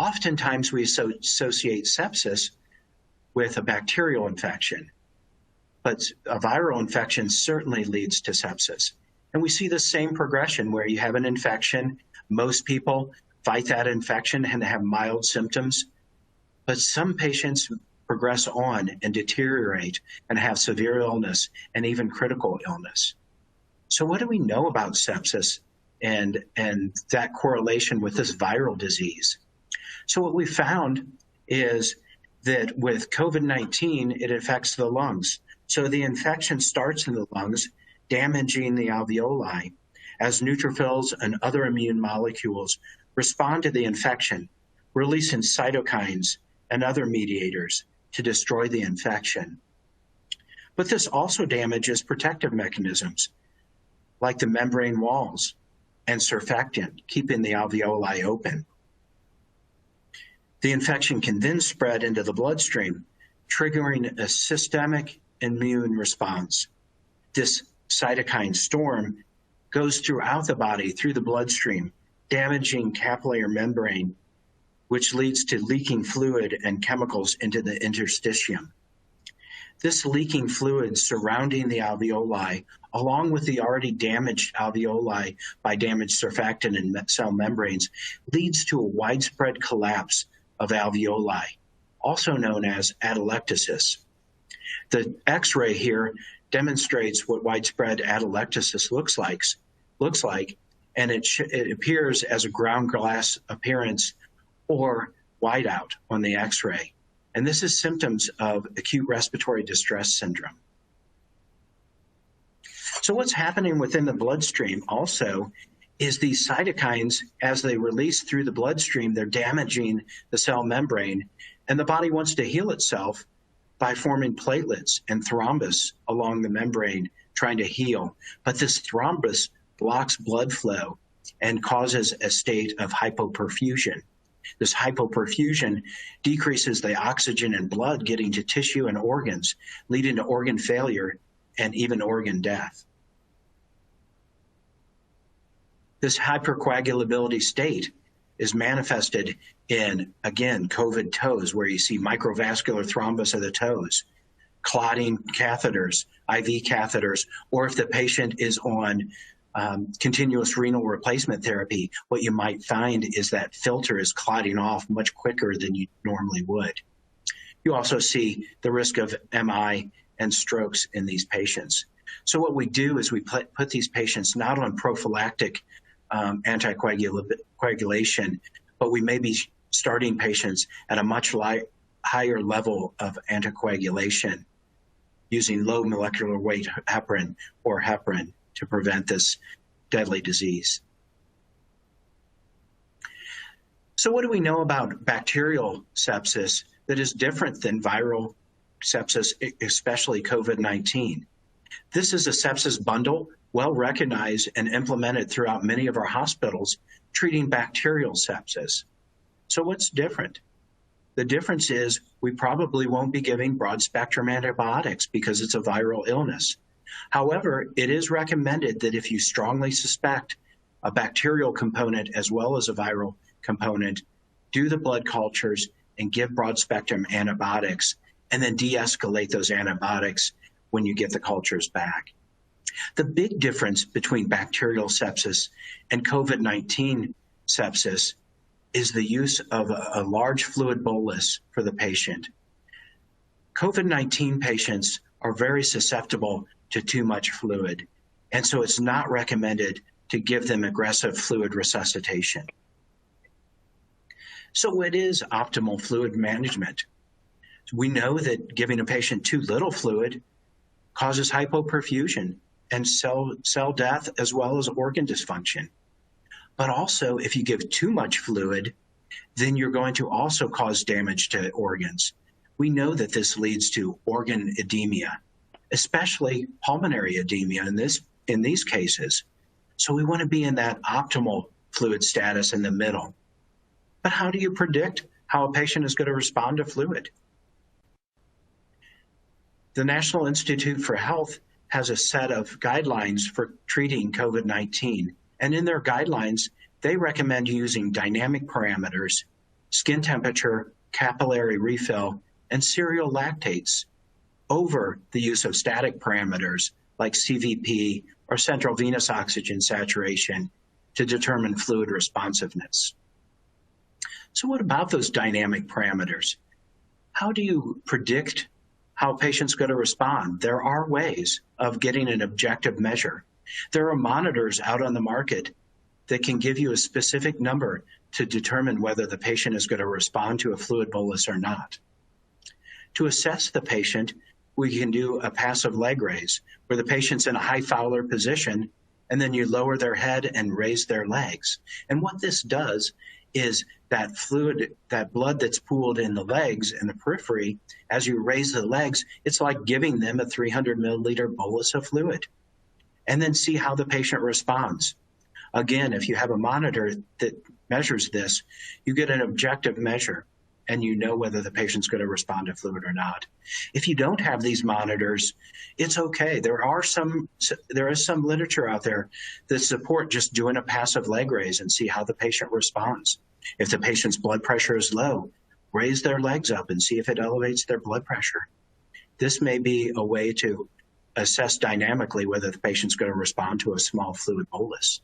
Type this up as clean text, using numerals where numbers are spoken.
Oftentimes we associate sepsis with a bacterial infection, but a viral infection certainly leads to sepsis. And we see the same progression where you have an infection. Most people fight that infection and have mild symptoms, but some patients progress on and deteriorate and have severe illness and even critical illness. So what do we know about sepsis and that correlation with this viral disease? So what we found is that with COVID-19, it affects the lungs. So the infection starts in the lungs, damaging the alveoli as neutrophils and other immune molecules respond to the infection, releasing cytokines and other mediators to destroy the infection. But this also damages protective mechanisms like the membrane walls and surfactant, keeping the alveoli open. The infection can then spread into the bloodstream, triggering a systemic immune response. This cytokine storm goes throughout the body, through the bloodstream, damaging capillary membrane, which leads to leaking fluid and chemicals into the interstitium. This leaking fluid surrounding the alveoli, along with the already damaged alveoli by damaged surfactant and cell membranes, leads to a widespread collapse of alveoli, also known as atelectasis. The X-ray here demonstrates what widespread atelectasis looks like, and it appears as a ground glass appearance or whiteout on the X-ray. And this is symptoms of acute respiratory distress syndrome. So what's happening within the bloodstream also is these cytokines, as they release through the bloodstream, they're damaging the cell membrane, and the body wants to heal itself by forming platelets and thrombus along the membrane, trying to heal. But this thrombus blocks blood flow and causes a state of hypoperfusion. This hypoperfusion decreases the oxygen in blood getting to tissue and organs, leading to organ failure and even organ death. This hypercoagulability state is manifested in, again, COVID toes, where you see microvascular thrombus of the toes, clotting catheters, IV catheters, or if the patient is on continuous renal replacement therapy, what you might find is that filter is clotting off much quicker than you normally would. You also see the risk of MI and strokes in these patients. So what we do is we put these patients not on prophylactic anticoagulation, but we may be starting patients at a much higher level of anticoagulation using low molecular weight heparin or heparin to prevent this deadly disease. So what do we know about bacterial sepsis that is different than viral sepsis, especially COVID-19? This is a sepsis bundle, well recognized and implemented throughout many of our hospitals, treating bacterial sepsis. So what's different? The difference is we probably won't be giving broad spectrum antibiotics because it's a viral illness. However, it is recommended that if you strongly suspect a bacterial component as well as a viral component, do the blood cultures and give broad spectrum antibiotics, and then de-escalate those antibiotics when you get the cultures back. The big difference between bacterial sepsis and COVID-19 sepsis is the use of a large fluid bolus for the patient. COVID-19 patients are very susceptible to too much fluid, and so it's not recommended to give them aggressive fluid resuscitation. So what is optimal fluid management? We know that giving a patient too little fluid causes hypoperfusion and cell death as well as organ dysfunction. But also, if you give too much fluid, then you're going to also cause damage to organs. We know that this leads to organ edema, especially pulmonary edema in these cases. So we want to be in that optimal fluid status in the middle. But how do you predict how a patient is going to respond to fluid? The National Institute for Health has a set of guidelines for treating COVID-19. And in their guidelines, they recommend using dynamic parameters skin temperature, capillary refill, and serial lactates over the use of static parameters like CVP or central venous oxygen saturation to determine fluid responsiveness. So what about those dynamic parameters? How do you predict how a patient's going to respond? There are ways of getting an objective measure. There are monitors out on the market that can give you a specific number to determine whether the patient is going to respond to a fluid bolus or not. To assess the patient, we can do a passive leg raise, where the patient's in a high Fowler position, and then you lower their head and raise their legs. And what this does is that fluid, that blood that's pooled in the legs and the periphery, as you raise the legs, it's like giving them a 300 milliliter bolus of fluid. And then see how the patient responds. Again, if you have a monitor that measures this, you get an objective measure, and you know whether the patient's going to respond to fluid or not. If you don't have these monitors, it's okay. There is some literature out there that support just doing a passive leg raise and see how the patient responds. If the patient's blood pressure is low, raise their legs up and see if it elevates their blood pressure. This may be a way to assess dynamically whether the patient's going to respond to a small fluid bolus.